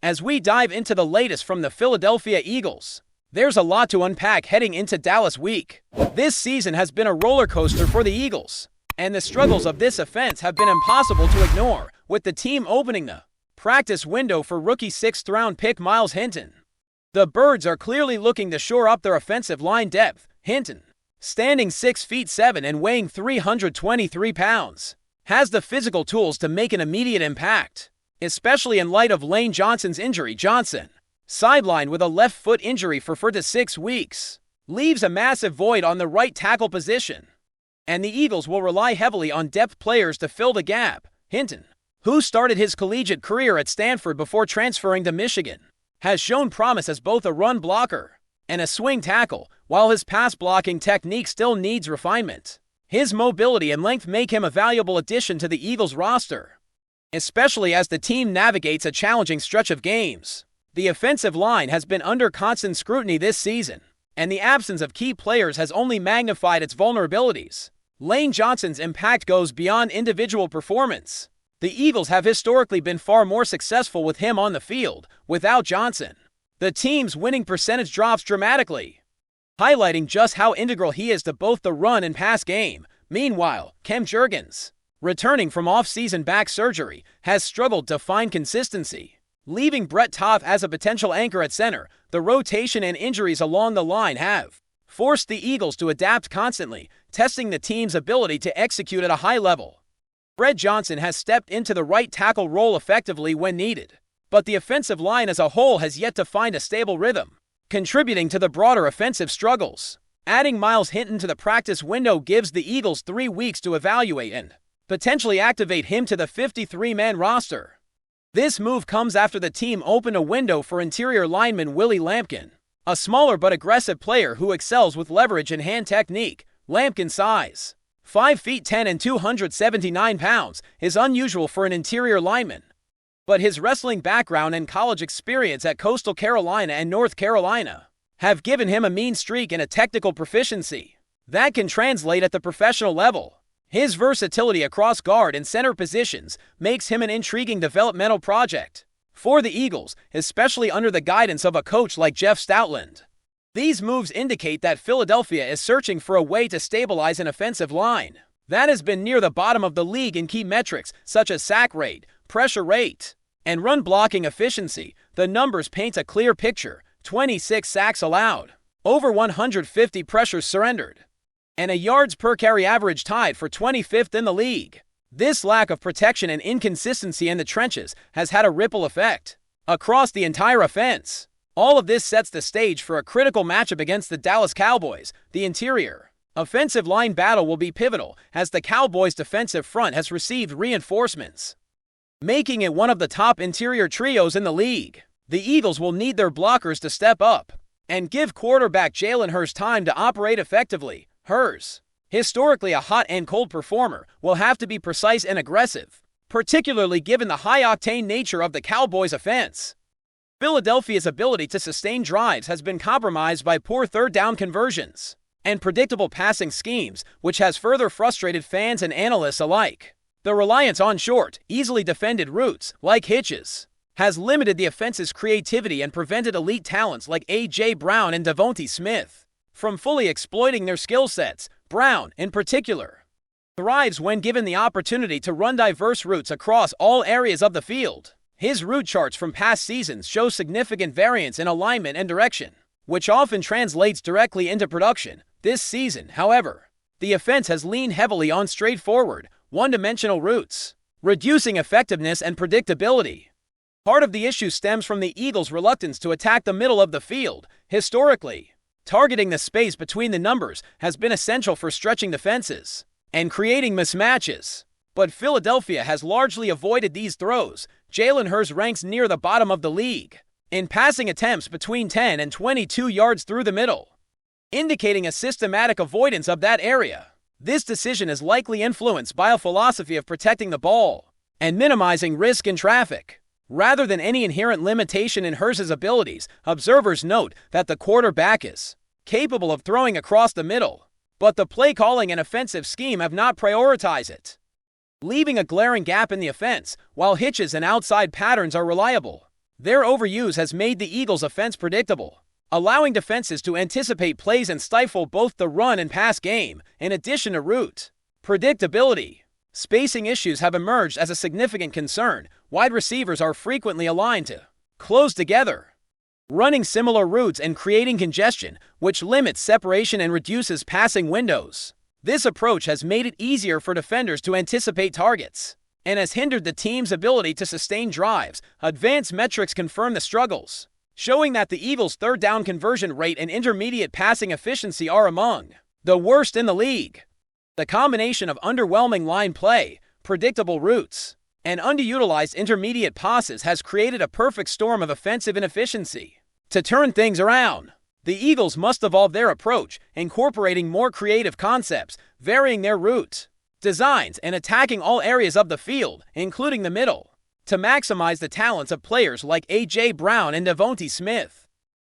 As we dive into the latest from the Philadelphia Eagles, there's a lot to unpack heading into Dallas week. This season has been a roller coaster for the Eagles, and the struggles of this offense have been impossible to ignore, with the team opening the practice window for rookie 6th-round pick Myles Hinton. The Birds are clearly looking to shore up their offensive line depth. Hinton, standing 6 feet 7 and weighing 323 pounds, has the physical tools to make an immediate impact, especially in light of Lane Johnson's injury. Johnson, sidelined with a left foot injury for 4 to 6 weeks, leaves a massive void on the right tackle position, and the Eagles will rely heavily on depth players to fill the gap. Hinton, who started his collegiate career at Stanford before transferring to Michigan, has shown promise as both a run blocker and a swing tackle, while his pass-blocking technique still needs refinement. His mobility and length make him a valuable addition to the Eagles roster, especially as the team navigates a challenging stretch of games. The offensive line has been under constant scrutiny this season, and the absence of key players has only magnified its vulnerabilities. Lane Johnson's impact goes beyond individual performance. The Eagles have historically been far more successful with him on the field. Without Johnson, the team's winning percentage drops dramatically, highlighting just how integral he is to both the run and pass game. Meanwhile, Cam Jurgens, returning from off-season back surgery, has struggled to find consistency, leaving Brett Toth as a potential anchor at center. The rotation and injuries along the line have forced the Eagles to adapt constantly, testing the team's ability to execute at a high level. Brett Johnson has stepped into the right tackle role effectively when needed, but the offensive line as a whole has yet to find a stable rhythm, contributing to the broader offensive struggles. Adding Myles Hinton to the practice window gives the Eagles 3 weeks to evaluate and potentially activate him to the 53-man roster. This move comes after the team opened a window for interior lineman Willie Lampkin, a smaller but aggressive player who excels with leverage and hand technique. Lampkin's size, 5 feet 10 and 279 pounds, is unusual for an interior lineman, but his wrestling background and college experience at Coastal Carolina and North Carolina have given him a mean streak and a technical proficiency that can translate at the professional level. His versatility across guard and center positions makes him an intriguing developmental project for the Eagles, especially under the guidance of a coach like Jeff Stoutland. These moves indicate that Philadelphia is searching for a way to stabilize an offensive line that has been near the bottom of the league in key metrics such as sack rate, pressure rate, and run blocking efficiency. The numbers paint a clear picture: 26 sacks allowed, over 150 pressures surrendered, and a yards per carry average tied for 25th in the league. This lack of protection and inconsistency in the trenches has had a ripple effect across the entire offense. All of this sets the stage for a critical matchup against the Dallas Cowboys. The interior offensive line battle will be pivotal as the Cowboys' defensive front has received reinforcements, making it one of the top interior trios in the league. The Eagles will need their blockers to step up and give quarterback Jalen Hurts time to operate effectively. Hurts, historically a hot and cold performer, will have to be precise and aggressive, particularly given the high-octane nature of the Cowboys' offense. Philadelphia's ability to sustain drives has been compromised by poor third-down conversions and predictable passing schemes, which has further frustrated fans and analysts alike. The reliance on short, easily defended routes, like hitches, has limited the offense's creativity and prevented elite talents like A.J. Brown and Devontae Smith from fully exploiting their skill sets. Brown, in particular, thrives when given the opportunity to run diverse routes across all areas of the field. His route charts from past seasons show significant variance in alignment and direction, which often translates directly into production. This season, however, the offense has leaned heavily on straightforward, one-dimensional routes, reducing effectiveness and predictability. Part of the issue stems from the Eagles' reluctance to attack the middle of the field. Historically, targeting the space between the numbers has been essential for stretching defenses and creating mismatches, but Philadelphia has largely avoided these throws. Jalen Hurts ranks near the bottom of the league in passing attempts between 10 and 22 yards through the middle, indicating a systematic avoidance of that area. This decision is likely influenced by a philosophy of protecting the ball and minimizing risk in traffic, rather than any inherent limitation in Hurts' abilities. Observers note that the quarterback is capable of throwing across the middle, but the play calling and offensive scheme have not prioritized it, leaving a glaring gap in the offense. While hitches and outside patterns are reliable, Their overuse has made the Eagles' offense predictable, allowing defenses to anticipate plays and stifle both the run and pass game, in addition to route predictability. Spacing issues have emerged as a significant concern. Wide receivers are frequently aligned to close together, running similar routes and creating congestion, which limits separation and reduces passing windows. This approach has made it easier for defenders to anticipate targets and has hindered the team's ability to sustain drives. Advanced metrics confirm the struggles, showing that the Eagles' third down conversion rate and intermediate passing efficiency are among the worst in the league. The combination of underwhelming line play, predictable routes, and underutilized intermediate passes has created a perfect storm of offensive inefficiency. To turn things around, the Eagles must evolve their approach, incorporating more creative concepts, varying their routes, designs, and attacking all areas of the field, including the middle, to maximize the talents of players like A.J. Brown and Devontae Smith.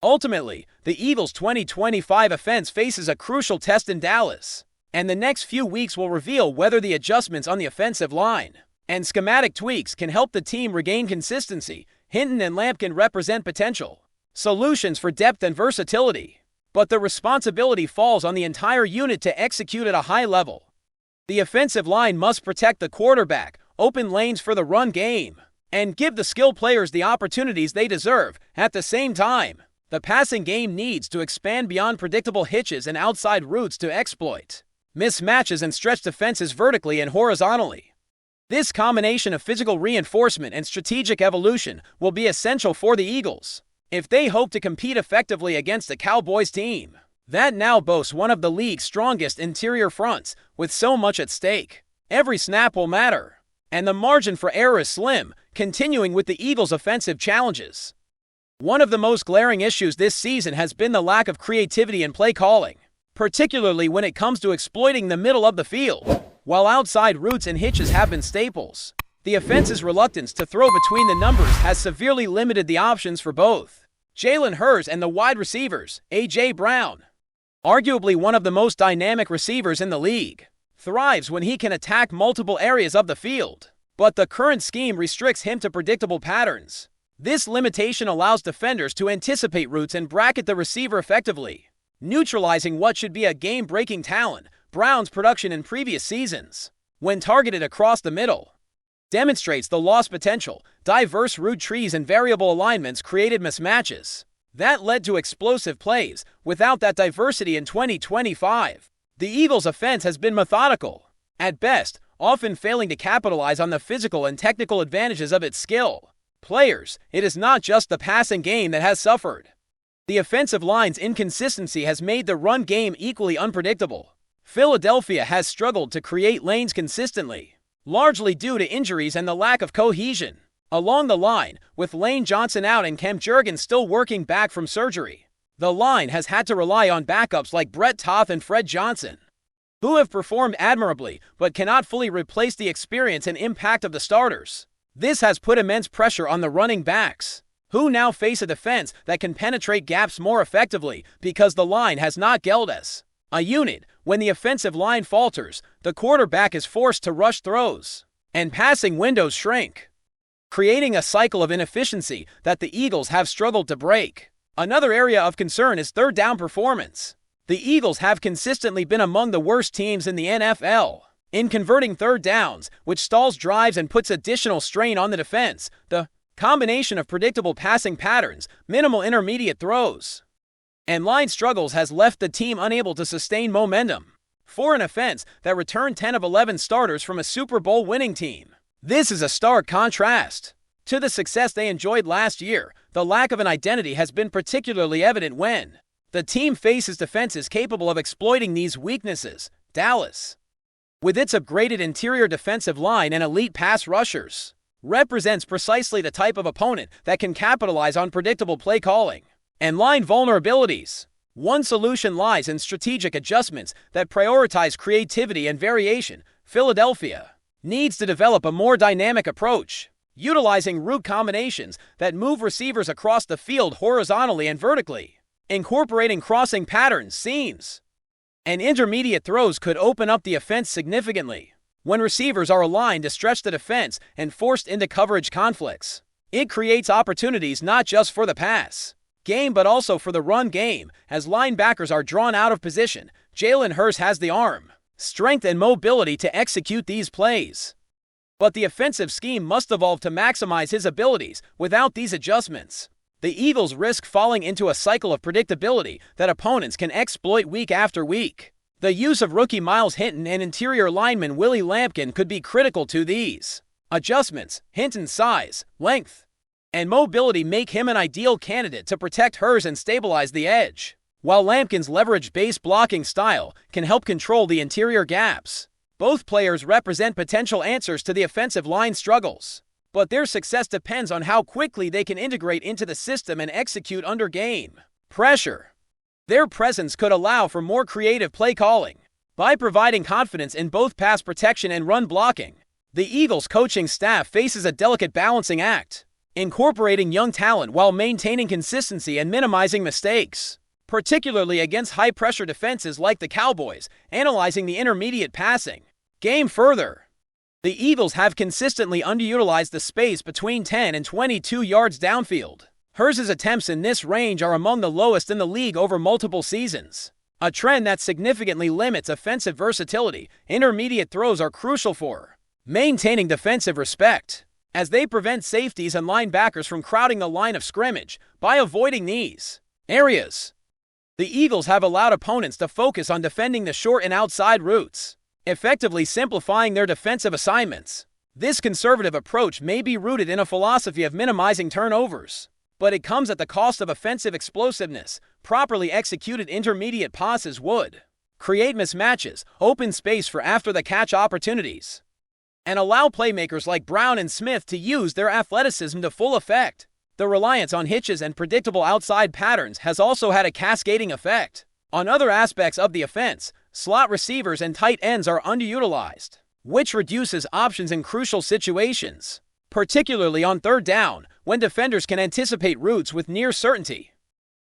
Ultimately, the Eagles' 2025 offense faces a crucial test in Dallas, and the next few weeks will reveal whether the adjustments on the offensive line and schematic tweaks can help the team regain consistency. Hinton and Lampkin represent potential solutions for depth and versatility, but the responsibility falls on the entire unit to execute at a high level. The offensive line must protect the quarterback, open lanes for the run game, and give the skill players the opportunities they deserve. At the same time, the passing game needs to expand beyond predictable hitches and outside routes to exploit mismatches and stretch defenses vertically and horizontally. This combination of physical reinforcement and strategic evolution will be essential for the Eagles if they hope to compete effectively against the Cowboys team that now boasts one of the league's strongest interior fronts. With so much at stake, every snap will matter, and the margin for error is slim. Continuing with the Eagles' offensive challenges, one of the most glaring issues this season has been the lack of creativity in play calling, particularly when it comes to exploiting the middle of the field. While outside routes and hitches have been staples, the offense's reluctance to throw between the numbers has severely limited the options for both Jalen Hurts and the wide receivers. A.J. Brown, arguably one of the most dynamic receivers in the league, thrives when he can attack multiple areas of the field, but the current scheme restricts him to predictable patterns. This limitation allows defenders to anticipate routes and bracket the receiver effectively, neutralizing what should be a game-breaking talent. Brown's production in previous seasons, when targeted across the middle, demonstrates the lost potential. Diverse route trees and variable alignments created mismatches that led to explosive plays. Without that diversity in 2025, the Eagles' offense has been methodical, at best, often failing to capitalize on the physical and technical advantages of its skill players. It is not just the passing game that has suffered. The offensive line's inconsistency has made the run game equally unpredictable. Philadelphia has struggled to create lanes consistently, largely due to injuries and the lack of cohesion along the line. With Lane Johnson out and Cam Jurgens still working back from surgery, the line has had to rely on backups like Brett Toth and Fred Johnson, who have performed admirably but cannot fully replace the experience and impact of the starters. This has put immense pressure on the running backs, who now face a defense that can penetrate gaps more effectively because the line has not gelled as a unit. When the offensive line falters, the quarterback is forced to rush throws, and passing windows shrink, creating a cycle of inefficiency that the Eagles have struggled to break. Another area of concern is third down performance. The Eagles have consistently been among the worst teams in the NFL in converting third downs, which stalls drives and puts additional strain on the defense. The combination of predictable passing patterns, minimal intermediate throws, and line struggles has left the team unable to sustain momentum. For an offense that returned 10 of 11 starters from a Super Bowl winning team, this is a stark contrast to the success they enjoyed last year. The lack of an identity has been particularly evident when the team faces defenses capable of exploiting these weaknesses. Dallas, with its upgraded interior defensive line and elite pass rushers, represents precisely the type of opponent that can capitalize on predictable play calling and line vulnerabilities. One solution lies in strategic adjustments that prioritize creativity and variation. Philadelphia needs to develop a more dynamic approach, utilizing route combinations that move receivers across the field horizontally and vertically. Incorporating crossing patterns, seams, and intermediate throws could open up the offense significantly when receivers are aligned to stretch the defense and forced into coverage conflicts. It creates opportunities not just for the pass game but also for the run game. As linebackers are drawn out of position, Jalen Hurts has the arm, strength, and mobility to execute these plays. But the offensive scheme must evolve to maximize his abilities. Without these adjustments, the Eagles risk falling into a cycle of predictability that opponents can exploit week after week. The use of rookie Myles Hinton and interior lineman Willie Lampkin could be critical to these adjustments. Hinton's size, length, and mobility make him an ideal candidate to protect Hurts and stabilize the edge, while Lampkin's leverage-based blocking style can help control the interior gaps. Both players represent potential answers to the offensive line struggles, but their success depends on how quickly they can integrate into the system and execute under game pressure. Their presence could allow for more creative play calling. By providing confidence in both pass protection and run blocking, the Eagles coaching staff faces a delicate balancing act, incorporating young talent while maintaining consistency and minimizing mistakes, particularly against high-pressure defenses like the Cowboys. Analyzing the intermediate passing game further, the Eagles have consistently underutilized the space between 10 and 22 yards downfield. Hurts' attempts in this range are among the lowest in the league over multiple seasons, a trend that significantly limits offensive versatility. Intermediate throws are crucial for maintaining defensive respect, as they prevent safeties and linebackers from crowding the line of scrimmage. By avoiding these areas, the Eagles have allowed opponents to focus on defending the short and outside routes, effectively simplifying their defensive assignments. This conservative approach may be rooted in a philosophy of minimizing turnovers, but it comes at the cost of offensive explosiveness. Properly executed intermediate passes would create mismatches, open space for after-the-catch opportunities, and allow playmakers like Brown and Smith to use their athleticism to full effect. The reliance on hitches and predictable outside patterns has also had a cascading effect on other aspects of the offense. Slot receivers and tight ends are underutilized, which reduces options in crucial situations, particularly on third down, when defenders can anticipate routes with near certainty.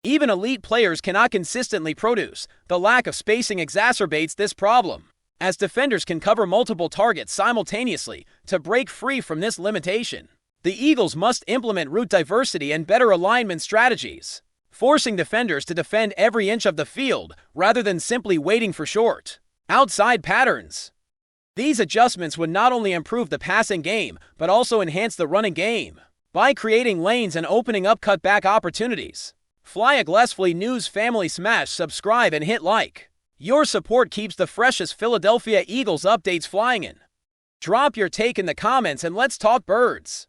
Even elite players cannot consistently produce. The lack of spacing exacerbates this problem, as defenders can cover multiple targets simultaneously. To break free from this limitation, the Eagles must implement route diversity and better alignment strategies, forcing defenders to defend every inch of the field rather than simply waiting for short outside patterns. These adjustments would not only improve the passing game but also enhance the running game by creating lanes and opening up cutback opportunities. FlyEaglesFly News family, smash subscribe and hit like. Your support keeps the freshest Philadelphia Eagles updates flying in. Drop your take in the comments and let's talk birds.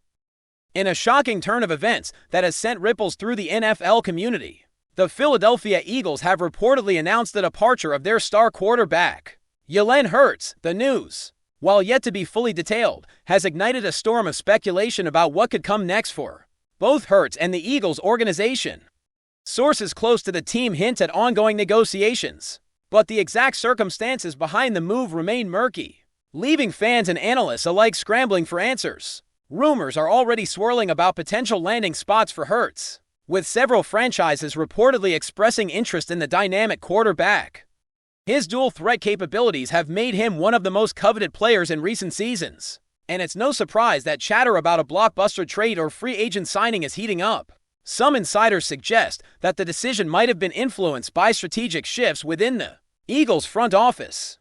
In a shocking turn of events that has sent ripples through the NFL community, the Philadelphia Eagles have reportedly announced the departure of their star quarterback, Jalen Hurts. The news, while yet to be fully detailed, has ignited a storm of speculation about what could come next for both Hurts and the Eagles organization. Sources close to the team hint at ongoing negotiations, but the exact circumstances behind the move remain murky, leaving fans and analysts alike scrambling for answers. Rumors are already swirling about potential landing spots for Hurts, with several franchises reportedly expressing interest in the dynamic quarterback. His dual threat capabilities have made him one of the most coveted players in recent seasons, and it's no surprise that chatter about a blockbuster trade or free agent signing is heating up. Some insiders suggest that the decision might have been influenced by strategic shifts within the Eagles front office,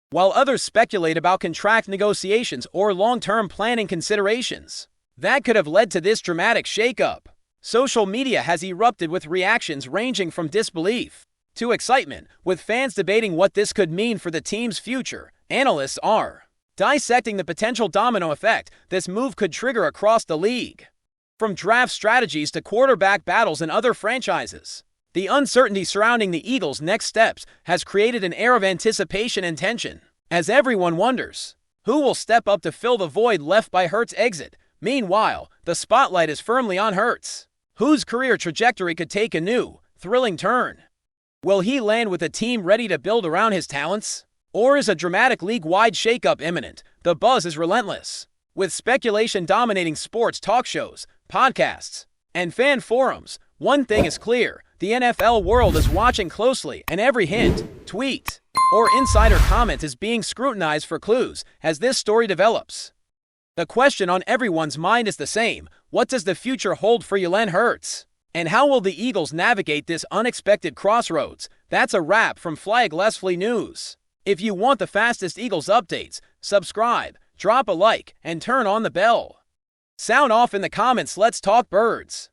while others speculate about contract negotiations or long-term planning considerations that could have led to this dramatic shakeup. Social media has erupted with reactions ranging from disbelief to excitement, with fans debating what this could mean for the team's future. Analysts are dissecting the potential domino effect this move could trigger across the league, from draft strategies to quarterback battles in other franchises. The uncertainty surrounding the Eagles' next steps has created an air of anticipation and tension, as everyone wonders who will step up to fill the void left by Hurts' exit. Meanwhile, the spotlight is firmly on Hurts, whose career trajectory could take a new, thrilling turn. Will he land with a team ready to build around his talents, or is a dramatic league-wide shakeup imminent? The buzz is relentless, with speculation dominating sports talk shows, podcasts, and fan forums. One thing is clear: the NFL world is watching closely, and every hint, tweet, or insider comment is being scrutinized for clues as this story develops. The question on everyone's mind is the same: what does the future hold for Jalen Hurts? And how will the Eagles navigate this unexpected crossroads? That's a wrap from FlyEaglesFly News. If you want the fastest Eagles updates, subscribe, drop a like, and turn on the bell. Sound off in the comments. Let's talk birds.